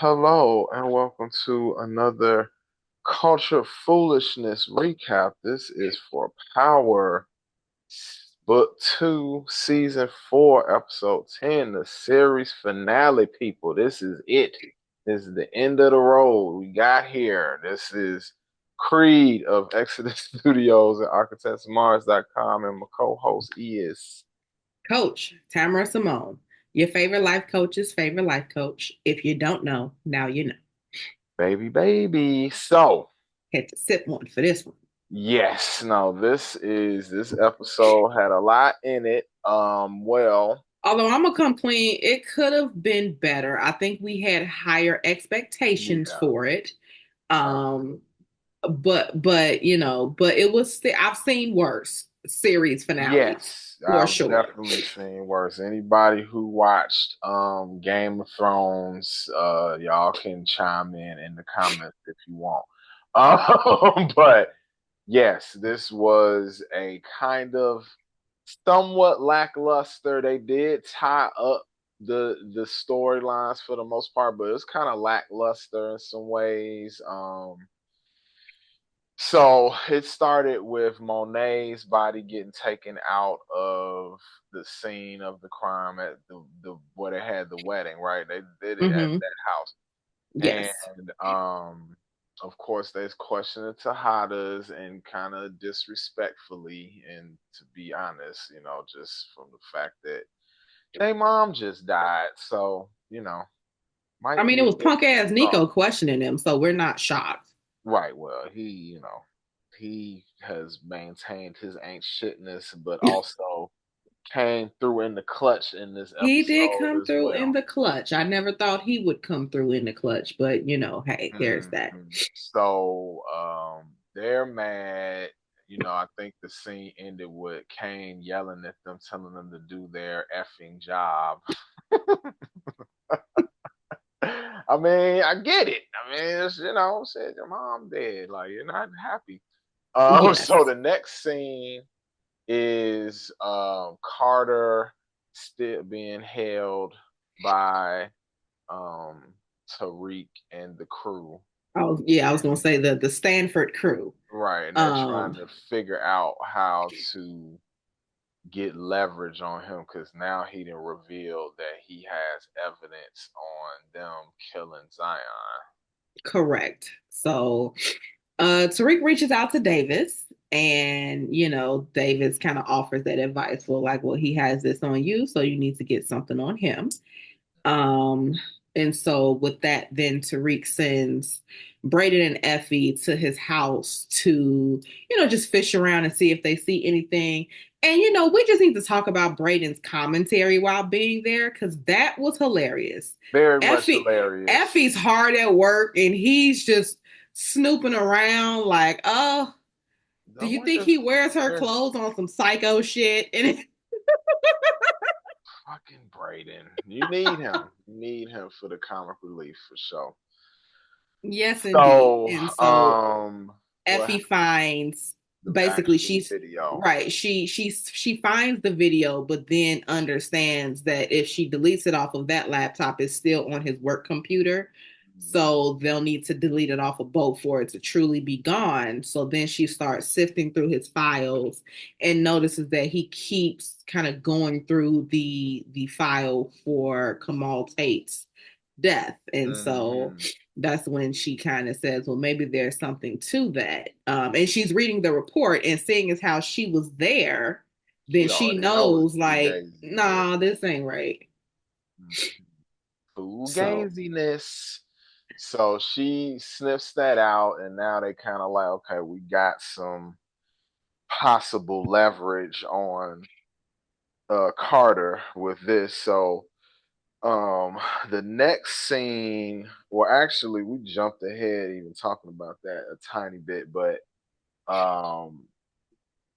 Hello and welcome to another Culture Foolishness recap. This is for Power Book 2, Season 4, Episode 10, the series finale, people. This is it. This is the end of the road. We got here. This is Creed of Exodus Studios and ArchitectsMars.com, and my co-host is Coach Tamara Simone, your favorite life coach's favorite life coach. If you don't know, now you know. Baby Baby. So, Had to sip one for this one. yes, no, this episode had a lot in it. Although I'm gonna come clean, it could have been better. I think we had higher expectations Yeah, for it. I, Um, but it was still I've seen worse series finales yes, for I've sure. definitely seen worse. Anybody who watched Game of Thrones, y'all can chime in the comments if you want. But yes, this was a kind of somewhat lackluster. They did tie up the storylines for the most part, but it was kind of lackluster in some ways. So it started with Monet's body getting taken out of the scene of the crime at the where they had the wedding, right? They did it at Hmm. that house. Yes. And of course there's questioning Tejadas and kind of disrespectfully, and to be honest, just from the fact that their mom just died. So, I might mean, be it a was little punk ass soft. Nico questioning him, so we're not shocked. Right. Well, he has maintained his ain't shitness, but also came through in the clutch in this He did episode come as through in well. the clutch. I never thought he would come through in the clutch, but hey, there's that. So they're mad. I think the scene ended with Kane yelling at them, telling them to do their effing job. I mean, I get it. I mean, it's, said your mom dead. Like, you're not happy. So Yes. the next scene is Carter still being held by um, Tariq and the crew. Oh, yeah, I was gonna say the Stanford crew. Right, and they're trying Um, to figure out how to get leverage on him because now he didn't reveal that he has evidence on them killing Zion. Correct. So Tariq reaches out to Davis, and Davis kind of offers that advice. Well, he has this on you, so you need to get something on him. Um, and so with that, then Tariq sends Braden and Effie to his house to, just fish around and see if they see anything. And we just need to talk about Braden's commentary while being there because that was hilarious. Very much Effie hilarious. Effie's hard at work and he's just snooping around like, oh, do I you think wonder he wears her where's clothes on some psycho shit? And fucking Braden. You need him. You need him for the comic relief for sure. yes, indeed. So, And so what Effie finds the basically actual she's video? right. She finds the video, but then understands that if she deletes it off of that laptop, it's still on his work computer. So they'll need to delete it off of both for it to truly be gone. So then she starts sifting through his files and notices that he keeps kind of going through the file for Kamal Tate's death. And so Mm-hmm. that's when she kind of says, well, maybe there's something to that. And she's reading the report and seeing as how she was there, then She she already knows knows like, Fugazi there. nah, this ain't right. Mhm. So Fugaziness. So she sniffs that out, and now they kind of like, okay, we got some possible leverage on Carter with this. So the next scene, well, actually, we jumped ahead even talking about that a tiny bit, but um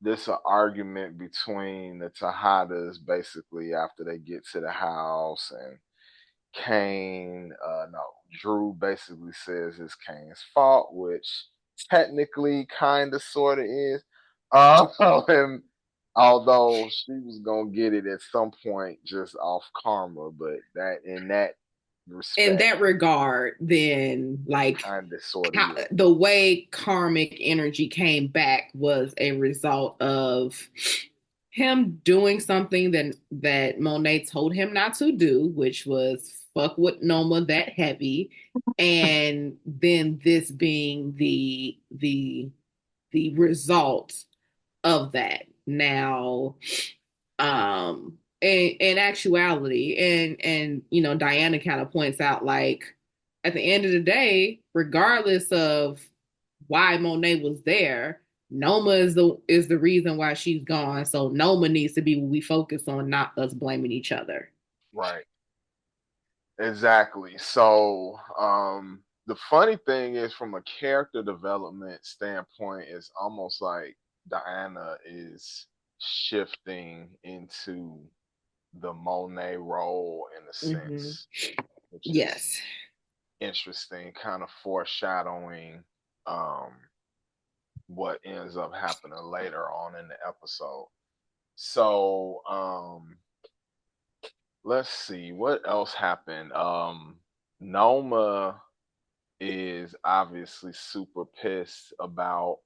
this an argument between the Tejadas basically after they get to the house, and Kane, no, Drew basically says it's Kane's fault, which technically kind of sort of is. And although she was gonna get it at some point just off karma, but that in that in respect, that regard, then like kind of, sort of, how yeah. the way karmic energy came back was a result of him doing something that Monet told him not to do, which was fuck with Noma that heavy, and then this being the result of that. Now, in actuality, and Diana kind of points out like at the end of the day, regardless of why Monet was there, Noma is the reason why she's gone. So Noma needs to be what we focus on, not us blaming each other. Right. Exactly. So, the funny thing is, from a character development standpoint, it's almost like Diana is shifting into the Monet role in a Mm-hmm. sense, which is Yes. interesting, kind of foreshadowing um, what ends up happening later on in the episode. So, let's see what else happened. Noma is obviously super pissed about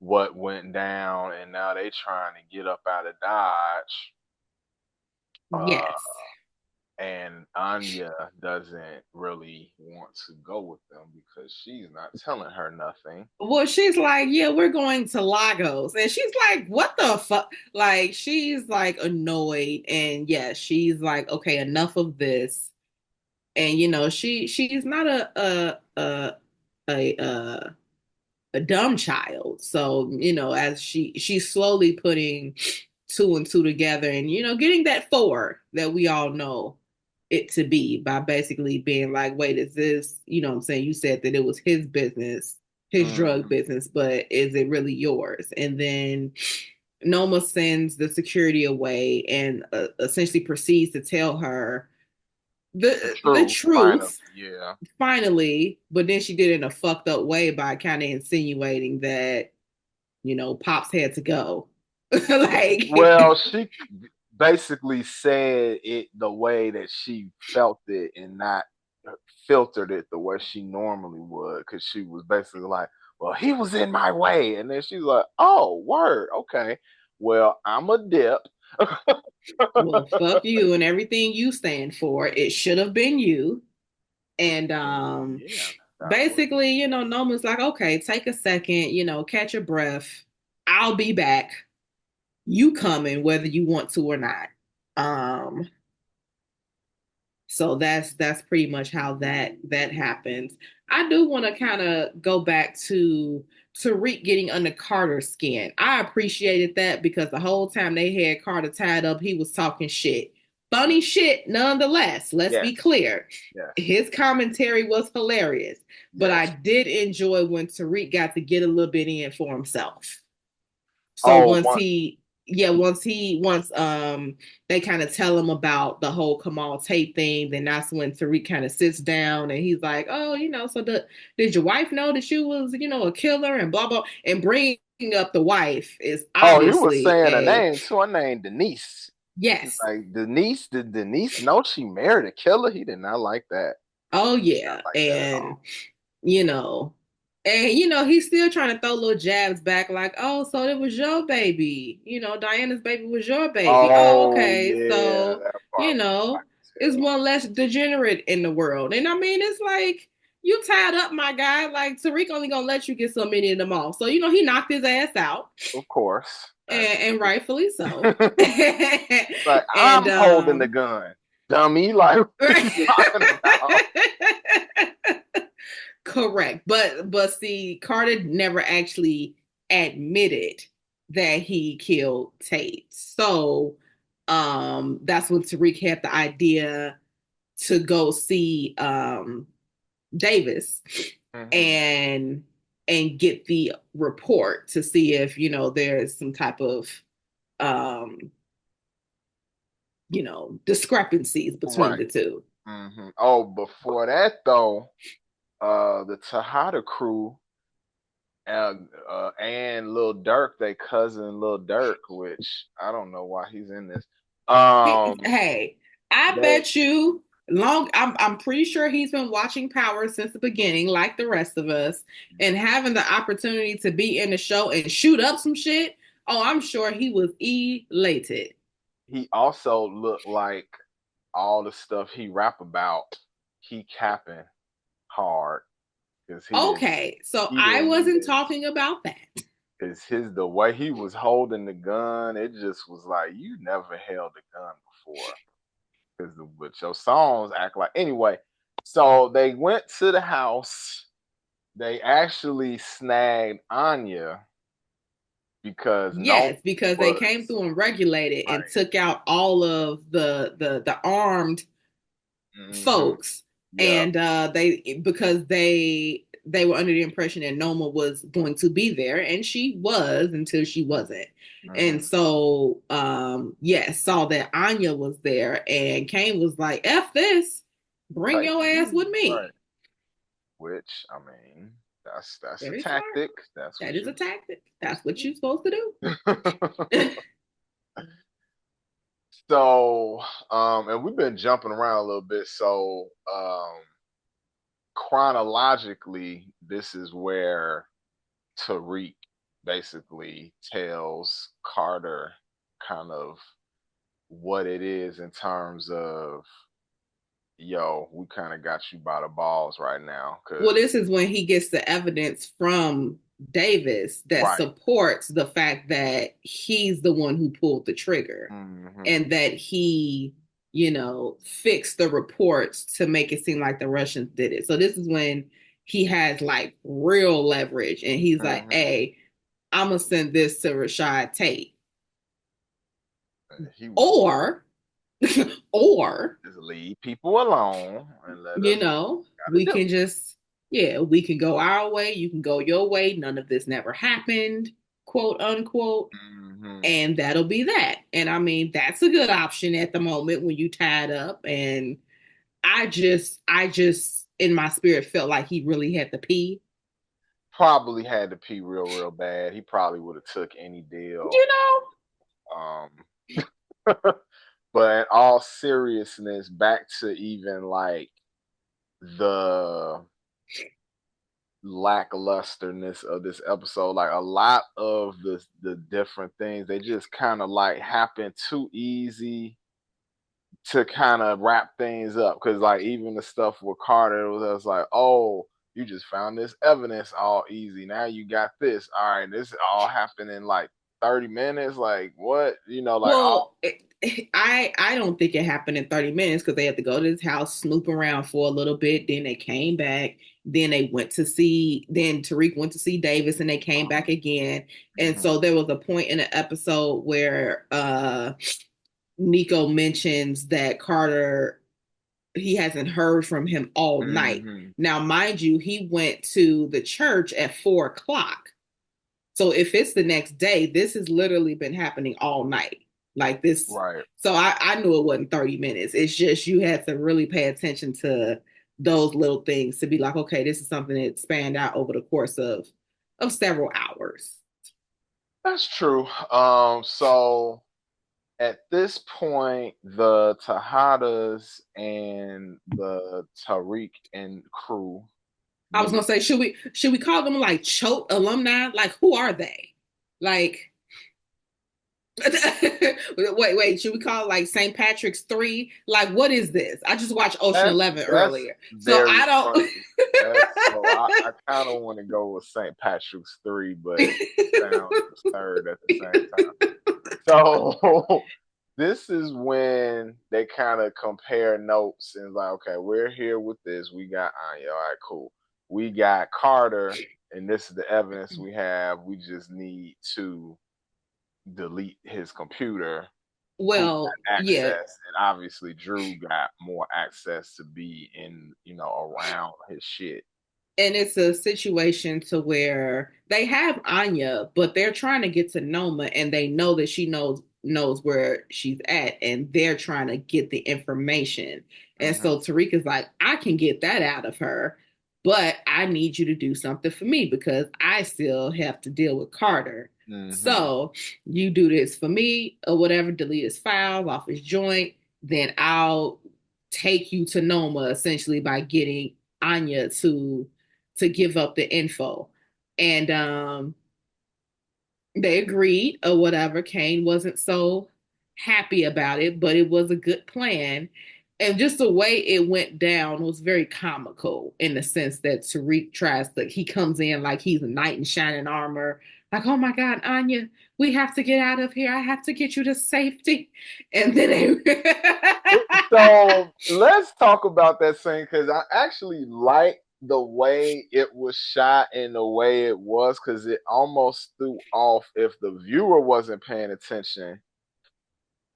what went down, and now they trying to get up out of Dodge. Yes. And Anya doesn't really want to go with them because she's not telling her nothing. Well, she's like, yeah, we're going to Lagos. And she's like, what the fuck? Like, she's like annoyed. And yeah, she's like, okay, enough of this. And she's not a a dumb child. So, as she's slowly putting two and two together and, getting that four that we all know it to be by basically being like, wait, is this, what I'm saying? You said that it was his business, his drug Mm-hmm. business, but is it really yours? And then Noma sends the security away and essentially proceeds to tell her The the truth, finally, truth yeah. finally, but then she did it in a fucked up way by kind of insinuating that, Pops had to go. Well, Like, she basically said it the way that she felt it and not filtered it the way she normally would, because she was basically like, well, he was in my way. And then she's like, oh, word, okay. Well, I'm a dip. well, fuck you and everything you stand for. It should have been you. And Yeah, that was. basically, Noma's like, okay, take a second, catch your breath. I'll be back. You coming whether you want to or not. Um, So that's pretty much how that happens. I do want to kind of go back to Tariq getting under Carter's skin. I appreciated that because the whole time they had Carter tied up, he was talking shit. Funny shit, nonetheless. Let's be Yes, clear. yes, His commentary was hilarious, but I yes. did enjoy when Tariq got to get a little bit in for himself. So Oh, one. once they kind of tell him about the whole Kamal Tate thing, then that's when Tariq kind of sits down and he's like, oh, so did your wife know that you was, a killer and blah blah, and bringing up the wife is Oh, he was obviously saying a a name too. Her name Denise. He's yes. like, Denise, did Denise know she married a killer? He did not like that. Oh Not yeah. like that at And all. you know. And he's still trying to throw little jabs back, like, "Oh, so it was your baby. Diana's baby was your baby. Oh, Oh okay. yeah, So that you part was know, funny it's too. one less degenerate in the world." And I mean, it's like you tied up, my guy. Like Tariq only gonna let you get so many of them off. So he knocked his ass out, Of course, as and he rightfully so. did. Like, and I'm holding the gun, dummy. Like, what are you talking about? Correct. But see, Carter never actually admitted that he killed Tate. So that's when Tariq had the idea to go see Davis Hmm. and get the report to see if, there's some type of um, discrepancies between Right. the two. Oh, before that though, the Tejada crew, uh, and Lil Durk, they cousin Lil Durk, which I don't know why he's in this. Um, Hey, I they bet you. I'm pretty sure he's been watching Power since the beginning, like the rest of us, and having the opportunity to be in the show and shoot up some shit. Oh, I'm sure he was elated. He also looked like all the stuff he rap about, he capping hard because Okay, so he I didn't wasn't even talking about that. because the way he was holding the gun, it just was like you never held a gun before. Because but your songs act like anyway. So they went to the house. They actually snagged Anya because no Yes, because they came was through and regulated right. and took out all of the armed Mm-hmm. folks, Yeah. and they because they were under the impression that Noma was going to be there, and she was until she wasn't. And Mm-hmm. so yes, saw that Anya was there, and Kane was like, "F this, bring Take your ass me with right. me." Which I mean, that's a Very smart. tactic. That's That what is you a tactic. That's supposed what you're supposed to to do. do. So, and we've been jumping around a little bit. So, chronologically, this is where Tariq basically tells Carter kind of what it is in terms of, yo, we kind of got you by the balls right now. Well, Cause, this is when he gets the evidence from Davis that right. supports the fact that he's the one who pulled the trigger, Mm-hmm. and that he, fixed the reports to make it seem like the Russians did it. So this is when he has like real leverage, and he's like, Mm-hmm. "Hey, I'm gonna send this to Rashad Tate, He was like, or, or just leave people alone and let us do what we we gotta can just, yeah, we can go our way, you can go your way, none of this never happened, quote unquote, do. Mm-hmm. and that'll be that. And I mean, that's a good option at the moment when you tied up. And I just in my spirit felt like he really had to pee. Probably had to pee real, real bad. He probably would have took any deal. You know? Um, but in all seriousness, back to even like the lacklusterness of this episode, like a lot of the different things, they just kind of like happen too easy to kind of wrap things up. Because like even the stuff with Carter was like, oh, you just found this evidence all easy. Now you got this. All right, this all happened in like 30 minutes. Like what? Like all. Well, I don't think it happened in 30 minutes because they had to go to his house, snoop around for a little bit. Then they came back. Then Tariq went to see Davis, and they came back again. And Mhm. so there was a point in the episode where Nico mentions that Carter, he hasn't heard from him all night. Mhm. Now, mind you, he went to the church at 4 o'clock. So if it's the next day, this has literally been happening all night. Like this. Right. So I knew it wasn't 30 minutes. It's just you had to really pay attention to those little things to be like, okay, this is something that spanned out over the course of several hours. That's true. So at this point, the Tejadas and the Tariq and crew, I was the gonna say, should we call them like choate alumni? Like who are they? Like wait, should we call it like St. Patrick's 3? Like, what is this? I just watched Ocean that's 11 that's earlier. So very I don't. funny. That's so I kind of want to go with St. Patrick's 3, but it sounds absurd at the same time. So this is when they kind of compare notes and like, okay, we're here with this. We got Anya. All right, cool. We got Carter, and this is the evidence we have. We just need to delete his computer. Who Well, got yeah, access? And obviously, Drew got more access to be in, around his shit. and it's a situation to where they have Anya, but they're trying to get to Noma, and they know that she knows where she's at, and they're trying to get the information. And Mm-hmm. so Tariq is like, I can get that out of her, but I need you to do something for me because I still have to deal with Carter. Mm-hmm. So you do this for me or whatever, delete his files off his joint, then I'll take you to Noma essentially by getting Anya to give up the info. And they agreed or whatever. Kane wasn't so happy about it, but it was a good plan. And just the way it went down was very comical in the sense that Tariq tries to, he comes in like he's a knight in shining armor, like, oh my God, Anya, we have to get out of here. I have to get you to safety. And then So let's talk about that scene because I actually like the way it was shot and the way it was because it almost threw off if the viewer wasn't paying attention.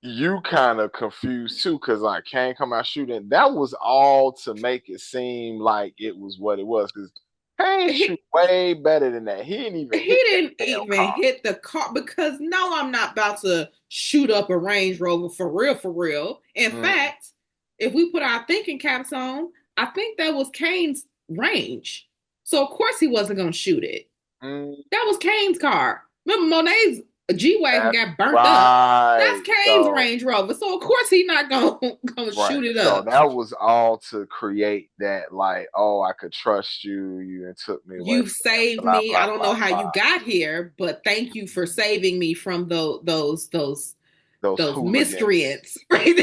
You kind of confused too because like Kane come out shooting. That was all to make it seem like it was what it was because Kane shoot he, way better than that. He didn't even he hit that didn't damn even car. hit the car because no, I'm not about to shoot up a Range Rover for real, for real. In Mm, fact, if we put our thinking caps on, I think that was Kane's range. So of course he wasn't gonna shoot it. mm, That was Kane's car. Remember Monet's G Wagon that's got burnt up. That's right. Kane's So Range Rover. So of course he's not gonna right. shoot it So up. that was all to create that, like, oh, I could trust you. You and took me away You've from them. saved Blah me. I blah don't know blah how you blah. got here, but thank you for saving me from Those those hooligans. miscreants, right?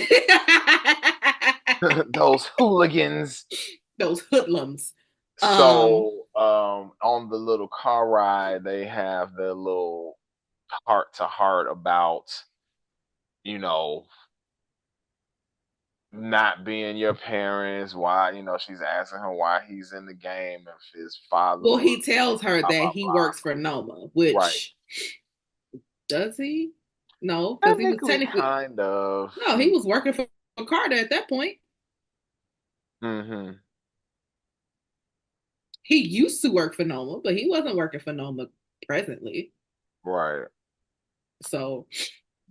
Those hooligans. Those hoodlums. Um, So on the little car ride, they have their little heart to heart about, you know, not being your parents, why, she's asking him why he's in the game, if his father well, was he tells her blah that blah he works blah. for Noma, Right. which does he? No, because he was Technically technically kind of. no, he was working for Carter at that point. Mm-hmm. He used to work for Noma, but he wasn't working for Noma presently. Right. So,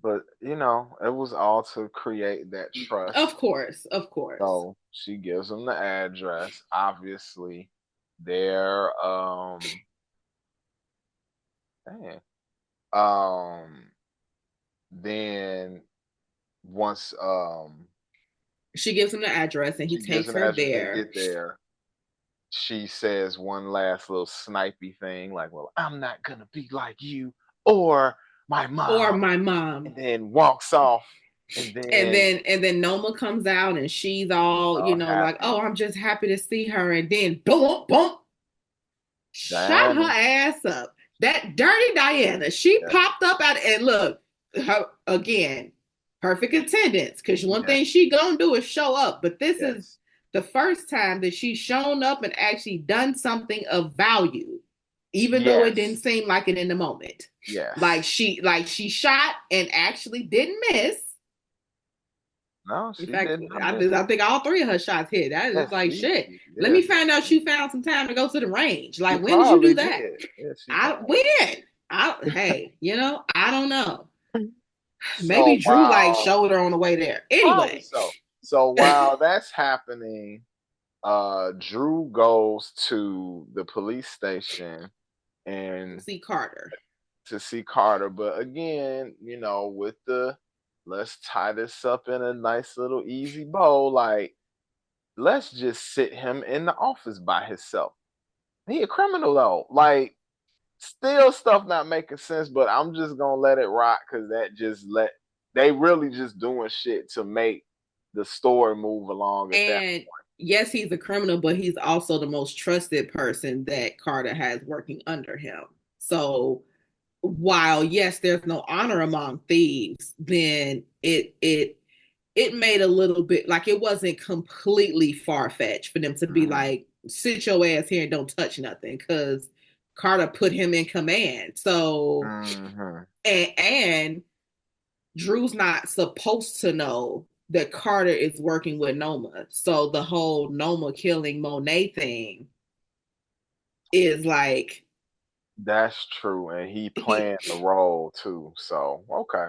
But it was all to create that trust. of course, of course. So she gives him the address. Obviously, they're dang. Then once She gives him the address and he she gives takes him the her address, they there. get there. She says one last little snipey thing, like, "Well, I'm not gonna be like you or my Or mom," my mom. and then walks off. And then And then Noma comes out and she's all, like, oh, happy I'm just happy to see her. And then boom, boom, shut her Diana. ass up. That dirty Diana, she Yes, popped up out and look, her again, perfect attendance. Because one thing yes, she gonna do is show up. But this is yes, the first time that she's shown up and actually done something of value, even though it didn't yes, seem like it in the moment. yes. Like she shot and actually didn't miss. No, In she fact, did not miss. I think all three of her shots hit. That is Yes, like shit. Let yeah, me find out you found some time to go to the range. she Like when did you do probably that? did. Yeah, she I probably when? I Hey, I don't know. did. Maybe So Drew like while showed her on the way there. Probably Anyway, so. So while that's happening, Drew goes to the police station and see Carter. to see Carter. But again, with the let's tie this up in a nice little easy bow, like let's just sit him in the office by himself. He a criminal though. Like still stuff not making sense, but I'm just gonna let it rock because they really just doing shit to make the story move along at that. And yes, he's a criminal, but he's also the most trusted person that Carter has working under him. So while yes, there's no honor among thieves, then it made a little bit like it wasn't completely far fetched for them to be Mm-hmm. like, sit your ass here and don't touch nothing, because Carter put him in command. So Mm-hmm. and Drew's not supposed to know that Carter is working with Noma. So the whole Noma killing Monet thing is like That's true, and he he playing the role too. So okay,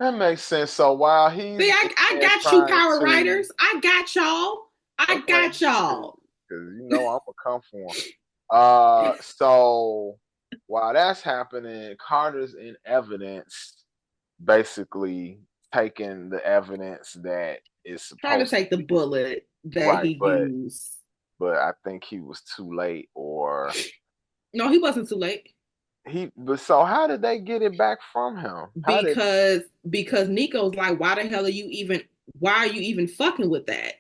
that makes sense. So while see, he's in I there got you, trying power to, writers. I got y'all. I okay, got y'all. because I'm gonna come for him. So while that's happening, Carter's in evidence, basically taking the evidence that is Trying to supposed take the to be. bullet that Right, he used. but I think he was too late, or No, he wasn't too late. but so how did they get it back from him? How did Because Nico's like, why are you even fucking with that?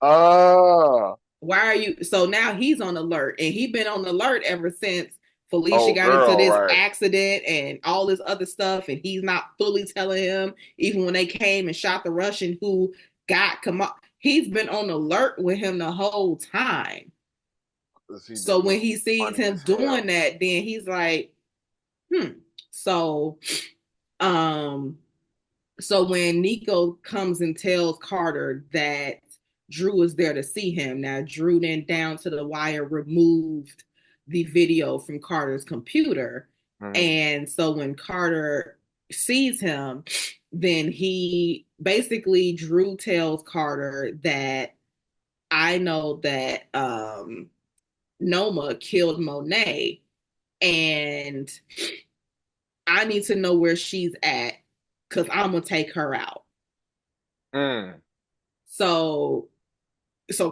uh Why are you so now he's on alert and he been on alert ever since Felicia oh got into girl, this right. accident and all this other stuff and he's not fully telling him even when they came and shot the Russian who got come up. He's been on alert with him the whole time. Cause he So just when looks he sees funny him as doing hell. that, then he's like, hmm. So um so when Nico comes and tells Carter that Drew is there to see him, now Drew then down to the wire removed the video from Carter's computer. Mhm. And so when Carter sees him, then he basically Drew tells Carter that I know that Noma killed Monet and I need to know where she's at because I'm gonna take her out. Mm. So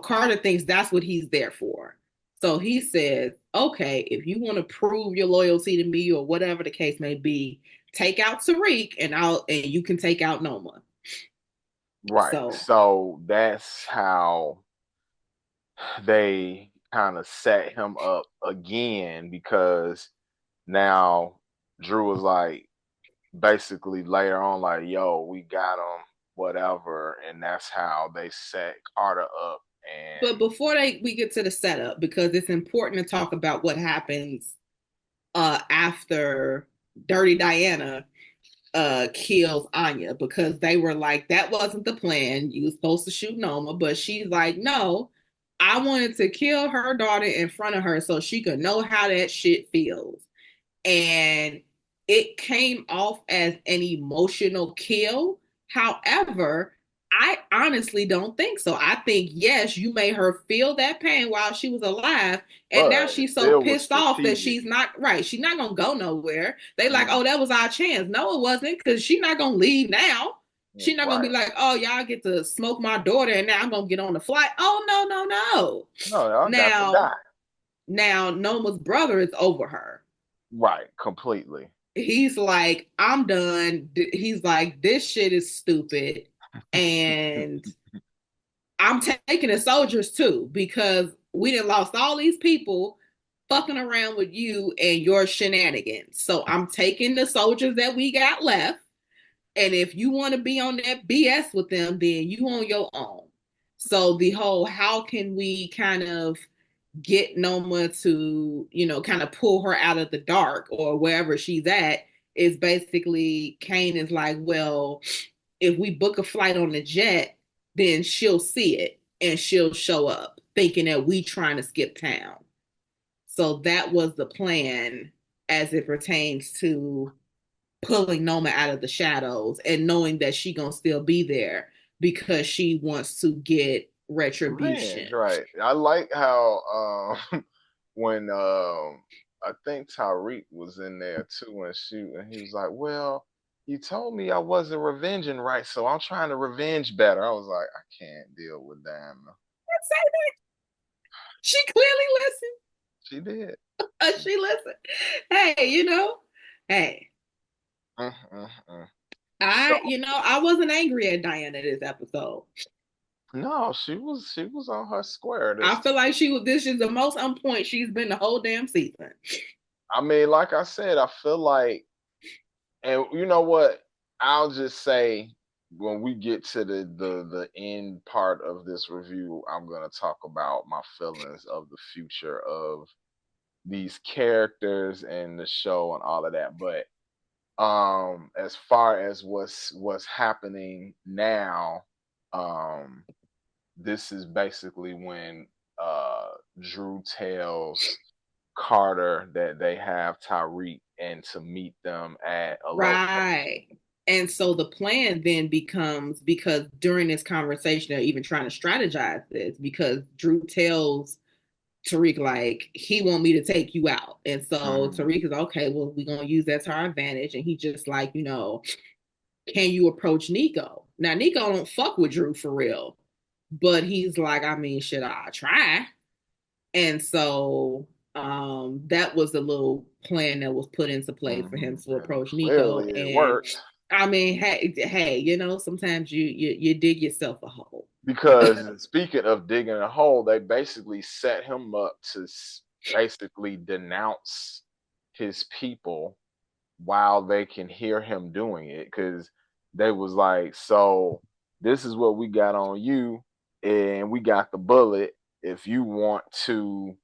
Carter thinks that's what he's there for. So he says, okay, if you want to prove your loyalty to me or whatever the case may be, take out Tariq and you can take out Noma. Right. So So that's how they kind of set him up again because now Drew was like basically later on like, yo, we got him, whatever, and that's how they set Carter up. but And before we get to the setup, because it's important to talk about what happens after Dirty Diana kills Anya because they were like, that wasn't the plan. You were supposed to shoot Noma, but she's like, no, I wanted to kill her daughter in front of her so she could know how that shit feels. And it came off as an emotional kill. However, I honestly don't think so. I think, yes, you made her feel that pain while she was alive. And now but it she's so still was pissed off that strategic. she's not right. She's not going to go nowhere. They like, Mm, oh, that was our chance. No, it wasn't because she's not going to leave now. She's not going to right. be like, oh, y'all get to smoke my daughter and now I'm going to get on the flight. Oh, no, no, no. No, y'all got to Now, die. Noma's brother is over her. Right, completely. He's like, I'm done. He's like, this shit is stupid. And I'm taking the soldiers too, because we done lost all these people fucking around with you and your shenanigans. So I'm taking the soldiers that we got left. And if you want to be on that BS with them, then you on your own. So the whole how can we kind of get Noma to, kind of pull her out of the dark or wherever she's at is basically Kane is like, well, if we book a flight on the jet, then she'll see it and she'll show up thinking that we trying to skip town. So that was the plan as it pertains to pulling Noma out of the shadows and knowing that she gonna still be there because she wants to get Revenge, retribution. right. I like how when I think Tyreek was in there too and he was like, well, you told me I wasn't revenging right, so I'm trying to revenge better. I was like, I can't deal with that. She clearly listened. She did. She listened. Hey, hey, Mm, mm, mm. So I wasn't angry at Diana this episode. no, she was on her square this I feel time. like this is the most on point she's been the whole damn season. I mean, like I said, I feel like, and you know what? I'll just say when we get to the end part of this review, I'm gonna talk about my feelings of the future of these characters and the show and all of that. But as far as what's happening now, um this is basically when Drew tells Carter that they have Tyreek and to meet them at a location. Right. And so the plan then becomes because during this conversation, they're even trying to strategize this because Drew tells Tariq like he want me to take you out. And so Mm-hmm. Tariq is okay, well, we're gonna use that to our advantage. And he just like, can you approach Nico? Now Nico don't fuck with Drew for real, but he's like, I mean, should I try? And so that was a little plan that was put into play for him to And approach Nico. clearly it And worked. I mean, hey, sometimes you dig yourself a hole. Because speaking of digging a hole, they basically set him up to basically denounce his people while they can hear him doing it. Because they was like, so this is what we got on you, and we got the bullet. If you want to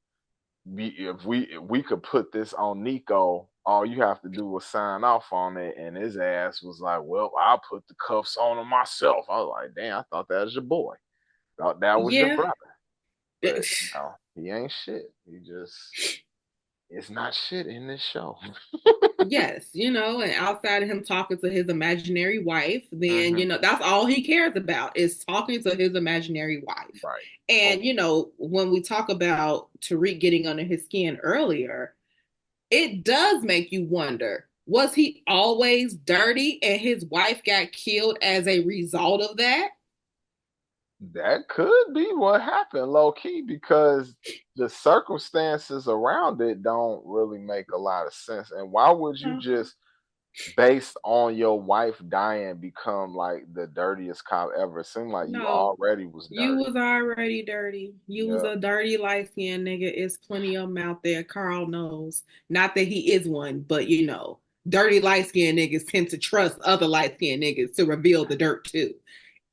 if we could put this on Nico, all you have to do is sign off on it. And his ass was like, well, I'll put the cuffs on him myself. I was like, damn, I thought that was your boy. Thought that was your Yeah. brother. But no, he ain't shit. He just it's not shit in this show. Yes, and outside of him talking to his imaginary wife, then, Hmm. that's all he cares about is talking to his imaginary wife. Right. And, Oh, when we talk about Tariq getting under his skin earlier, it does make you wonder, was he always dirty and his wife got killed as a result of that? that could be what happened, low key, because the circumstances around it don't really make a lot of sense. And why would you Uh, just based on your wife dying become like the dirtiest cop ever? It seemed like you no, already was you dirty. was already dirty. You was Yeah. a dirty light skinned nigga. It's plenty of them out there. Carl knows. Not that he is one, but dirty light skinned niggas tend to trust other light skinned niggas to reveal the dirt too.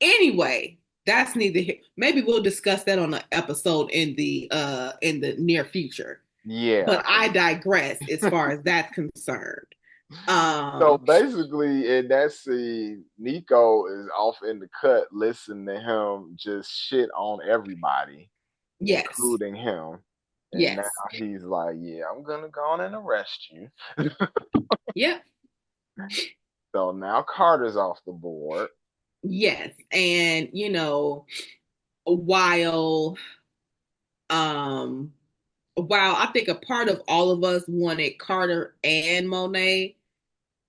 Anyway, that's neither here. Maybe we'll discuss that on an episode in the near future. Yeah. But I digress as far as that's concerned. So Um, basically, in that scene, Nico is off in the cut listening to him just shit on everybody, yes, including him. And now yes, he's like, yeah, I'm going to go on and arrest you. yep, So now Carter's off the board. yes, and while um while I think a part of all of us wanted Carter and Monet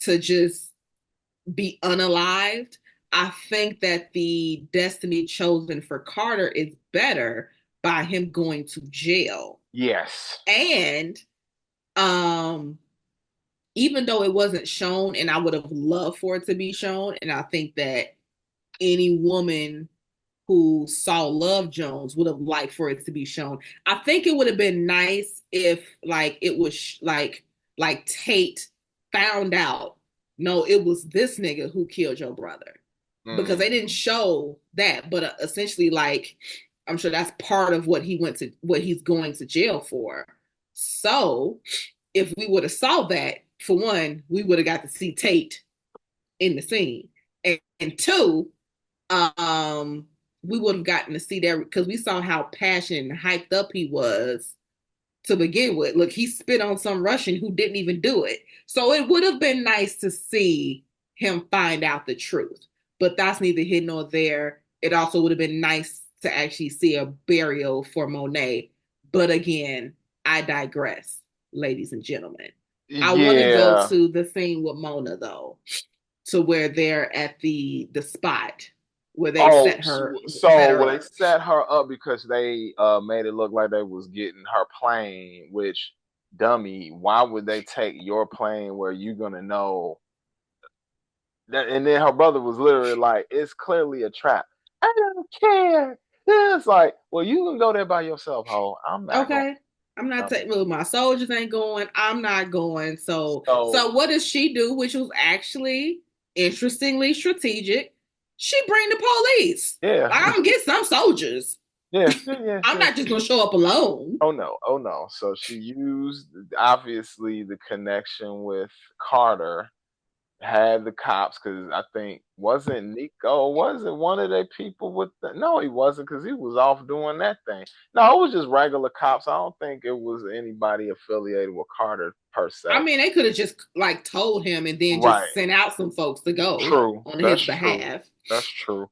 to just be unalived, I think that the destiny chosen for Carter is better by him going to jail. Yes. And um even though it wasn't shown, and I would have loved for it to be shown, and I think that any woman who saw Love Jones would have liked for it to be shown. I think it would have been nice if like it was like Tate found out, no, it was this nigga who killed your brother, because they didn't Mm. show that, but essentially, like, I'm sure that's part of what he's going to jail for. So if we would have saw that, for one, we would have got to see Tate in the scene, and two, um, we would have gotten to see that because we saw how passionate and hyped up he was to begin with. Look, he spit on some Russian who didn't even do it. So it would have been nice to see him find out the truth. But that's neither here nor there. It also would have been nice to actually see a burial for Monet. But again, I digress, ladies and gentlemen. I want to go Yeah. to the scene with Mona though, to where they're at the spot where they Oh, set so her well, they up. set her up because they made it look like they was getting her plane, which dummy, why would they take your plane where you gonna know that? And then her brother was literally like, it's clearly a trap. I don't care. It's like, well, you can go there by yourself, ho. I'm not going. Okay. I'm not Um, taking, well, my soldiers ain't going. I'm not going. So so what does she do? Which was actually interestingly strategic. She bring the police. yeah, Like, I'm gonna get some soldiers. yeah, yeah, I'm yeah. not just gonna show up alone. Oh no, oh no. So she used obviously the connection with Carter, had the cops because I think wasn't Nico, wasn't one of their people with the no, he wasn't because he was off doing that thing. No, it was just regular cops. I don't think it was anybody affiliated with Carter per I se. mean, they could have just like told him and then Right. just sent out some folks to go True. on That's his true. behalf. That's true.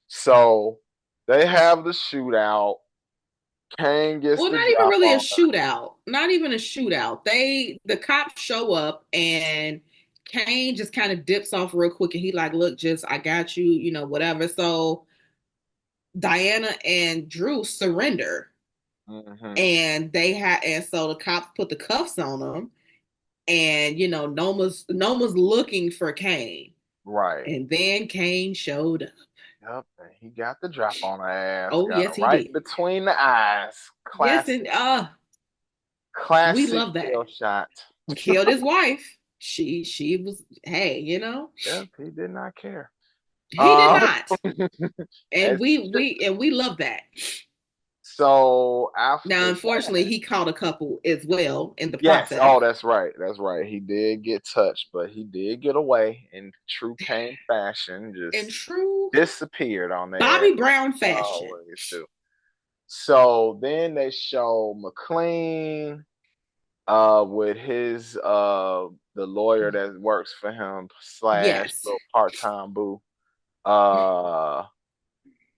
So they have the shootout. Kane gets Well, the not even drop really a on her. shootout. Not even a shootout. The cops show up and Kane just kind of dips off real quick, and he like, look, just I got you, whatever. So Diana and Drew surrender, Mm-hmm. and so the cops put the cuffs on them, and Noma's looking for Kane, Right. and then Kane showed up. Yep. And he got the drop on her ass. Oh Got yes, her he right did. between the eyes. Yes, and we Classic love that. kill shot. Killed his wife. She was, hey, Yep. He did not care. he did Um. not, and as we love that. So after Now, unfortunately, that, he caught a couple as well in the yes. process. Oh, that's right. That's right. He did get touched, but he did get away in true Kane fashion. In Just true disappeared on their ass. Bobby Brown fashion. Always do. So then they show McLean with his the lawyer that works for him slash Yes. little part-time boo uh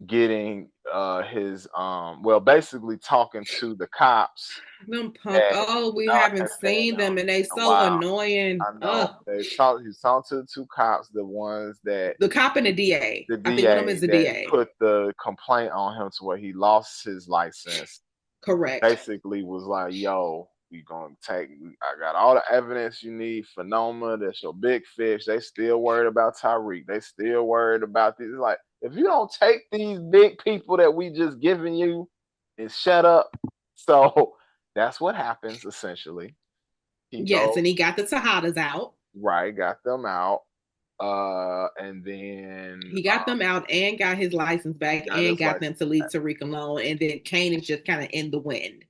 getting his well basically talking to the cops Them punk. that Oh, we I haven't can't stand seen them them, and they in a so while. annoying. I know Ugh. he's talking to the two cops, the ones that The cop and the DA. the I think one of them DA is the that DA. put the complaint on him to where he lost his license. Correct. Basically was like, yo, we gonna take I got all the evidence you need for Noma, that's your big fish. They still worried about Tyreek. They still worried about these. Like, if you don't take these big people that we just given you and shut up. So that's what happens essentially. He Yes, goes, and he got the Tejadas out. right, got them out. And then He got them out and got his license back got and his got them license to leave back. Tariq alone. And then Kane is just kind of in the wind.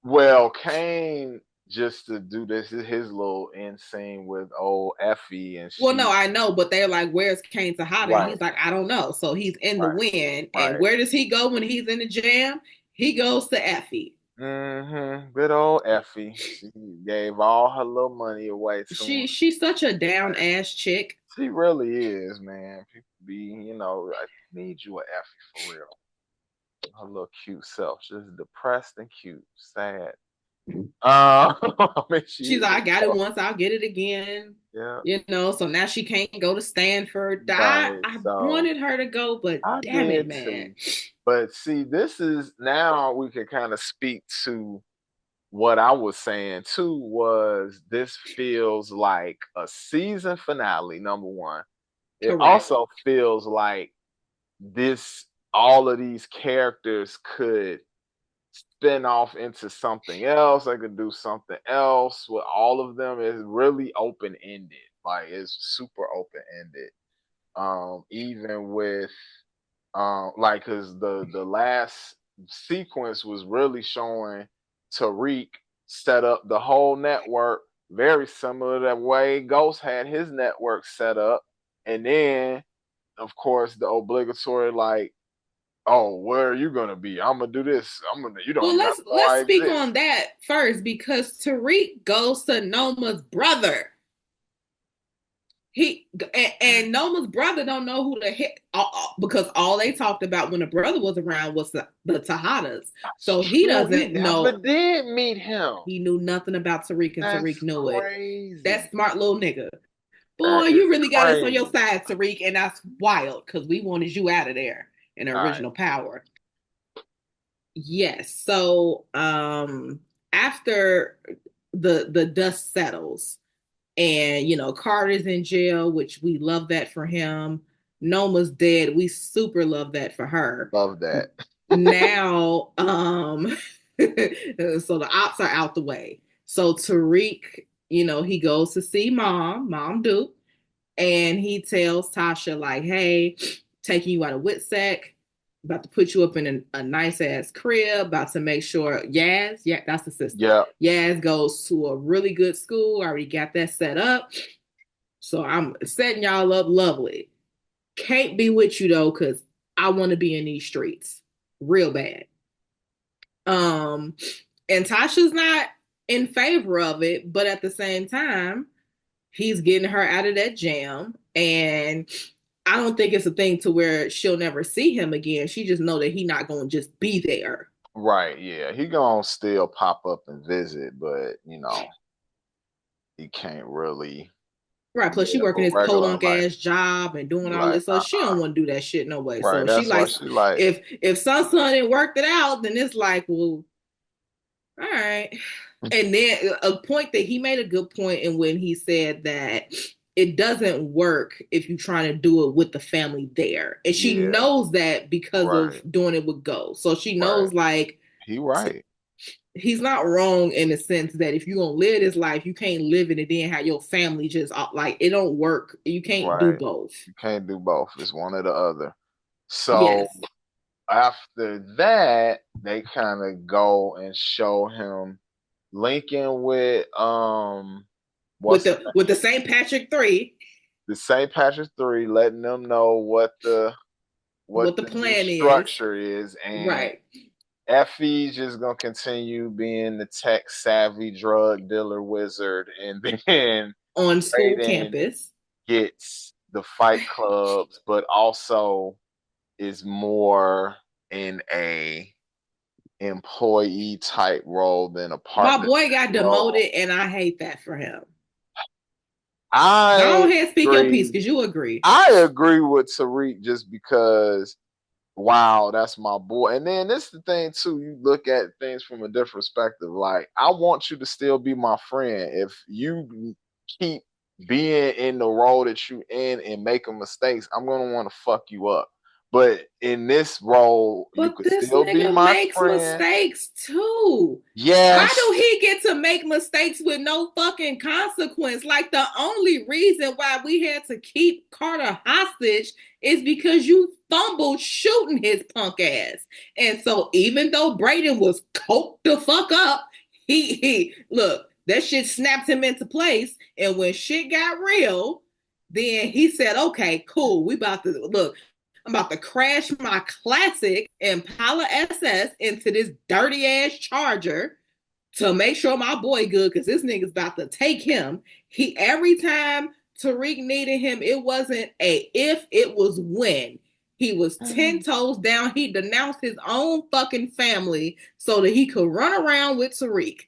Well, Kane just to do this is his little insane with old Effie, and Well, no, she I know, but they're like, "Where's Kane Tejada?" And right, he's like, "I don't know." So he's in the right, wind. And right. where does he go when he's in the jam? He goes to Effie. Mm-hmm. Good old Effie. She gave all her little money away to him. She's such a down ass chick. She really is, man. People be, I need you a Effie for real. Her little cute self. She's depressed and cute, sad. I mean, she She's is. like, I got it once, I'll get it again. Yeah, So now she can't go to Stanford. right. I So wanted her to go, but I damn it, did man. too. But see, this is now we can kind of speak to what I was saying too. Was this feels like a season finale, number one. It Correct. also feels like this, all of these characters could spin off into something else. I could do something else with all of them. Is really open ended. Like it's super open ended. Even with like because the last sequence was really showing Tariq set up the whole network very similar to that way Ghost had his network set up, and then of course the obligatory like, oh, where are you gonna be? I'm gonna do this. I'm gonna. You don't Well, even know let's I speak exist. on that first because Tariq goes to Noma's brother. And Noma's brother don't know who the heck because all they talked about when the brother was around was the Tejadas. That's So he true. We doesn't never know. did meet him. He knew nothing about Tariq, and Tariq That's knew it. That crazy. smart little nigga. Boy, That is you really got us on your crazy. side, Tariq, and that's wild because we wanted you out of there in All right. original power. Yes. So after the dust settles and Carter's in jail, which we love that for him. Noma's dead. We super love that for her. Love that. Now so the ops are out the way. So Tariq, he goes to see Mom Duke, and he tells Tasha, like, hey, taking you out of Witsec, about to put you up in a nice ass crib, about to make sure yeah, that's the sister. Yeah. Yaz goes to a really good school. I already got that set up. So I'm setting y'all up lovely. Can't be with you though, because I want to be in these streets real bad. Um, and Tasha's not in favor of it, but at the same time, he's getting her out of that jam, and I don't think it's a thing to where she'll never see him again. She just know that he's not going to just be there. Right. Yeah. He gonna still pop up and visit, but he can't really. Right. Plus, she Yeah, working for this regular podunk life. ass job and doing all Like, this, so she don't want to do that shit no way. right. So she That's why likes she like, if son didn't worked it out, then it's like, well, all right. And then a point that he made a good point in when he said that it doesn't work if you're trying to do it with the family there, and she yeah, knows that because of right, doing it with Go. So she right. knows like He right, he's not wrong in the sense that if you're gonna live this life, you can't live it and then have your family just like it don't work. You can't do right. both. You can't do both. It's one or the other. So Yes, after that, they kind of go and show him linking with with what's the St. Patrick 3, the St. Patrick's 3, letting them know what what the the new plan is. structure is, and Right. Effie's just gonna continue being the tech savvy drug dealer wizard, and then On school Raiden campus. gets the fight clubs, but also is more in a employee type role than a My partner boy got role. demoted, and I hate that for him. Go I ahead, speak your piece, agree. because you agree. I agree with Tariq just because, wow, that's my boy. And then this is the thing too. You look at things from a different perspective. Like, I want you to still be my friend. If you keep being in the role that you in and making mistakes, I'm gonna want to fuck you up. But in this role, you But could this still be nigga my makes friend. mistakes too. How Yes. do he get to make mistakes with no fucking consequence? Like the only reason why we had to keep Carter hostage is because you fumbled shooting his punk ass. And so even though Braden was coked the fuck up, he look, that shit snapped him into place. And when shit got real, then he said, okay, cool. We about to look. I'm about to crash my classic Impala SS into this dirty ass Charger to make sure my boy good because this nigga's about to take him. He every time Tariq needed him, it wasn't a if, it was when. He was 10 toes down. He denounced his own fucking family so that he could run around with Tariq.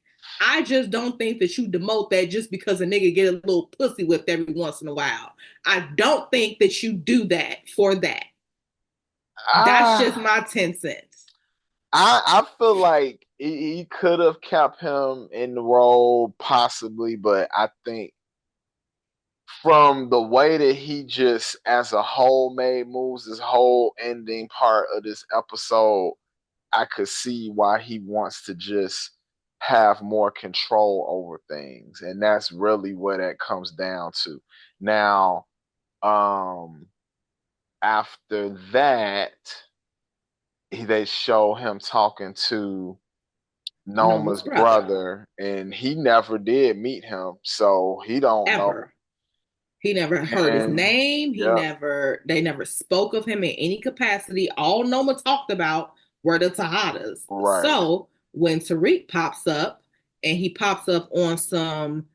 I just don't think that you demote that just because a nigga get a little pussy whipped every once in a while. I don't think that you do that for that. That's just Ah, my 10 cents. I feel like he could have kept him in the role possibly, but I think from the way that he just as a whole made moves, this whole ending part of this episode, I could see why he wants to just have more control over things. And that's really what that comes down to. Now, after that, they show him talking to Noma's Noma's brother, brother, and he never did meet him, so he don't know. ever. He never heard his And name. yep, They never spoke of him in any capacity. All Noma talked about were the Tejadas. right. So when Tariq pops up and he pops up on some,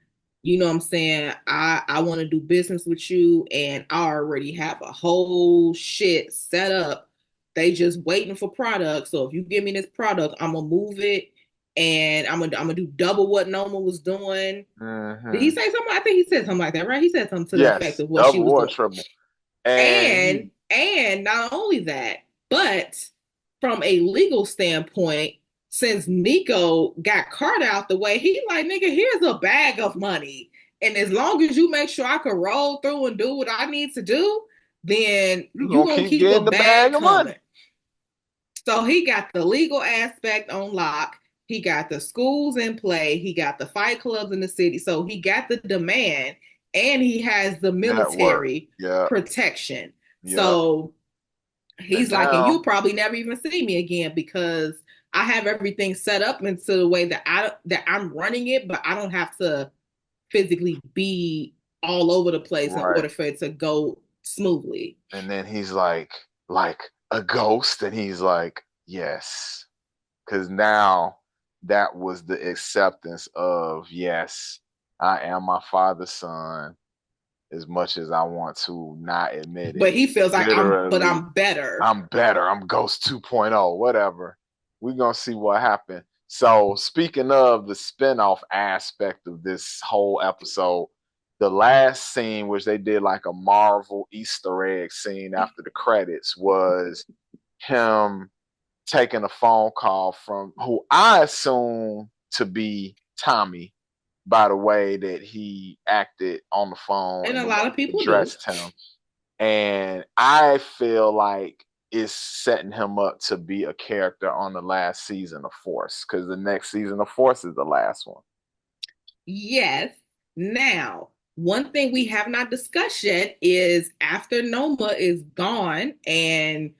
you know what I'm saying, I want to do business with you and I already have a whole shit set up. They just waiting for product. So if you give me this product, I'm gonna move it and I'm gonna do double what Noma was doing. Did he Hmm. say something? I think he said something like that, right? He said something to the effect Yes, of what she double was or doing. triple. And he, And not only that, but from a legal standpoint, since Nico got caught out the way, he like, nigga, here's a bag of money. And as long as you make sure I can roll through and do what I need to do, then you you gonna gonna keep keep a getting the bag bag of money. coming. So he got the legal aspect on lock. He got the schools in play. He got the fight clubs in the city. So he got the demand and he has the Network. military Yep, protection. yep. So And he's like, and now, you'll probably never even see me again because I have everything set up into the way that I'm running it, but I don't have to physically be all over the place in right. order for it to go smoothly. And then he's like a ghost, and he's like, yes. Because now that was the acceptance of, yes, I am my father's son, as much as I want to not admit But it. he feels like Literally, I'm better. I'm better. I'm Ghost 2.0, whatever. We're going to see what happens. So, speaking of the spinoff aspect of this whole episode, the last scene, which they did like a Marvel Easter egg scene after the credits, was him taking a phone call from who I assume to be Tommy by the way that he acted on the phone And and a the lot way of he people do. addressed him. And I feel like it's setting him up to be a character on the last season of Force because the next season of Force is the last one. Yes. Now, one thing we have not discussed yet is after Noma is gone and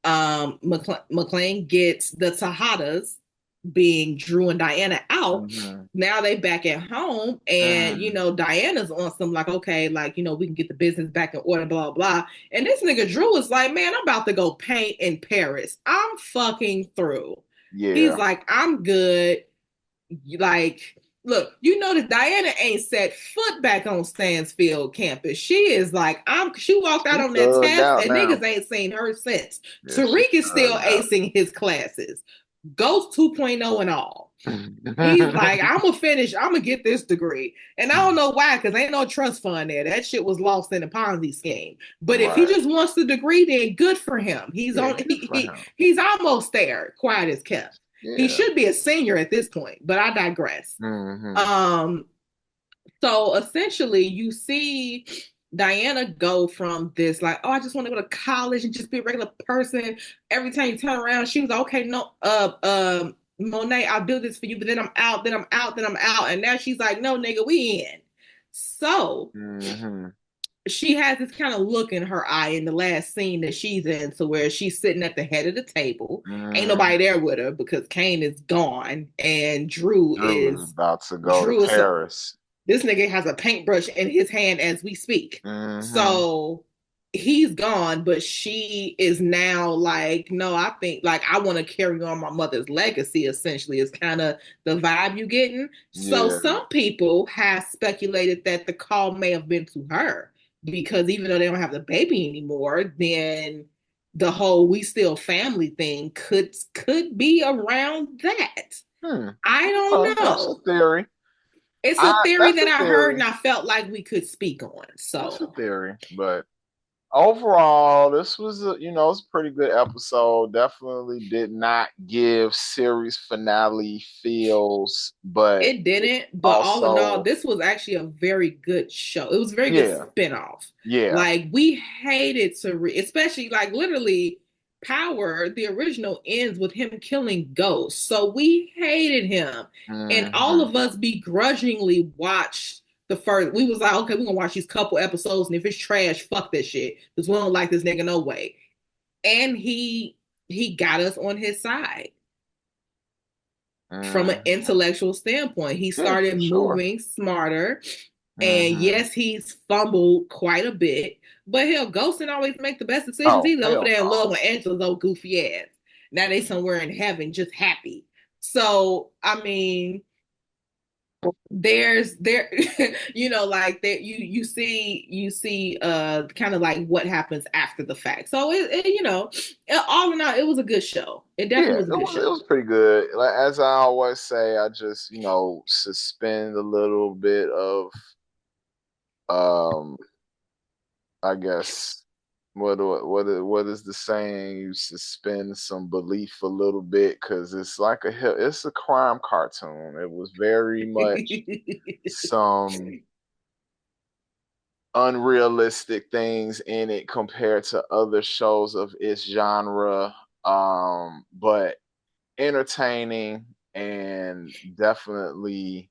McLean gets the Tejadas, being Drew and Diana, out. Mm-hmm. Now they back at home, and Mm-hmm. Diana's on some like, okay, like we can get the business back in order, blah blah. And this nigga Drew is like, man, I'm about to go paint in Paris. I'm fucking through. He's Yeah. like, I'm good. Like, look, that Diana ain't set foot back on Stansfield campus. She is like, she walked out She on that thugged test out and now. niggas ain't seen her since. Yeah, she Tariq is still thugged out. acing his classes. Ghost 2.0 and all. He's like, I'm gonna finish, I'm gonna get this degree. And I don't know why, because ain't no trust fund there. That shit was lost in a Ponzi scheme. But if he Right. just wants the degree, then good for him. He's Yeah, on good for him. he's almost there, quiet as kept. He Yeah. should be a senior at this point, but I digress. Mm-hmm. Um, so essentially you see Diana go from this like, oh, I just want to go to college and just be a regular person. Every time you turn around, she was like, okay, no, Monet, I'll do this for you, but then I'm out, then I'm out, then I'm out. And now she's like, no, nigga, we in. So Mm-hmm. she has this kind of look in her eye in the last scene that she's in, to where she's sitting at the head of the table. Ain't Mm-hmm. nobody there with her because Kane is gone and Drew Drew is is about to go to Drew is Paris. this nigga has a paintbrush in his hand as we speak. Mm-hmm. So he's gone, but she is now like, no, I think like I want to carry on my mother's legacy, essentially, is kind of the vibe you getting. So Yeah. some people have speculated that the call may have been to her because even though they don't have the baby anymore, then the whole we still family thing could be around that. Hmm. I don't That's a know. theory. It's a theory That's that a I heard and theory. I felt like we could speak on. That's a So theory. But overall, this was it's a pretty good episode. Definitely did not give series finale feels, but it didn't, but all in all, also, this was actually a very good show. It was a very good yeah, spinoff. yeah. Like we hated to especially like literally Power, the original ends with him killing Ghost. So we hated him. And all Hmm. of us begrudgingly watched the first. We was like, okay, we're gonna watch these couple episodes, and if it's trash, fuck this shit. Because we don't like this nigga no way. And he got us on his side from an Hmm. intellectual standpoint. He Yeah, started for sure. moving smarter. And Hmm. yes, he's fumbled quite a bit, but hell, Ghostin always make the best decisions. Oh, He's over hell there in no. love with Angela's old goofy ass. Now they somewhere in heaven just happy. So I mean, there's there like that you see kind of like what happens after the fact. So all in all, it was a good show. It Yeah, definitely was a good it show. was pretty good. Like as I always say, I just suspend a little bit of um I guess what is the saying? You suspend some belief a little bit because it's a crime cartoon. It was very much some unrealistic things in it compared to other shows of its genre. But entertaining and definitely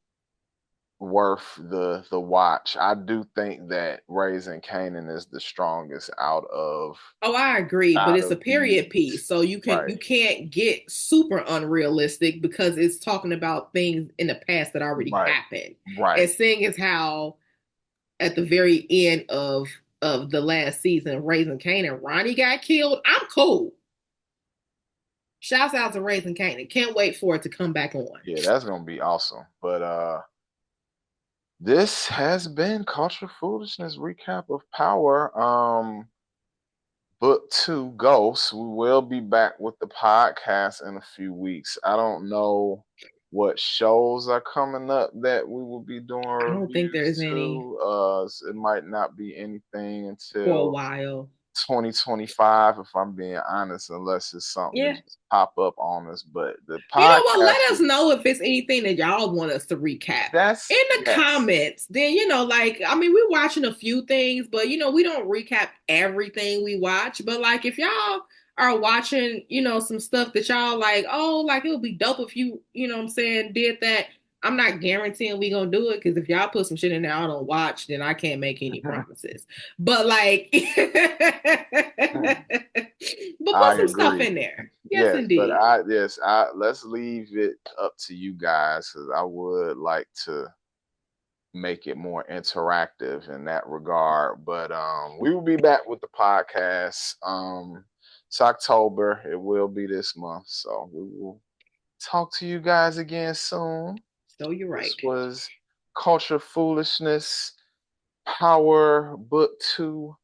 worth the watch. I do think that Raising Canaan is the strongest Oh, I agree, but out it's a of period these. piece, so Right, you can't get super unrealistic because it's talking about things in the past that already right, happened. right. And seeing as how at the very end of the last season, Raising Canaan, Ronnie got killed, I'm cool. Shouts out to Raising Canaan. Can't wait for it to come back on. Yeah, that's gonna be awesome. But this has been Culture Foolishness recap of Power. Book 2 Ghosts. We will be back with the podcast in a few weeks. I don't know what shows are coming up that we will be doing I don't think reviews there's any to. So it might not be anything for a until while. 2025, if I'm being honest, unless it's something that Yeah. just pop up on us. But the You know what? podcast, Let us know if it's anything that y'all want us to recap in that's the yes. comments. Then, like, I mean, we're watching a few things, but, we don't recap everything we watch. But, like, if y'all are watching, some stuff that y'all like, oh, like, it would be dope if you, what I'm saying, did that. I'm not guaranteeing we gonna do it because if y'all put some shit in there I don't watch, then I can't make any promises. But like, but put I some stuff agree. in there. Yes, Yes, but indeed. I let's leave it up to you guys because I would like to make it more interactive in that regard. But we will be back with the podcast. It's October. It will be this month. So we will talk to you guys again soon. So you're This right. was Culture Foolishness Power Book 2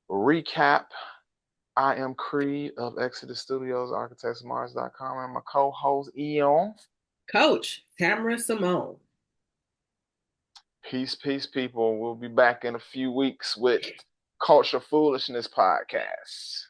recap. I am Creed of Exodus Studios, architectsmars.com, and my co-host Eon. Coach Tamara Simone. Peace, peace, people. We'll be back in a few weeks with Culture Foolishness Podcast.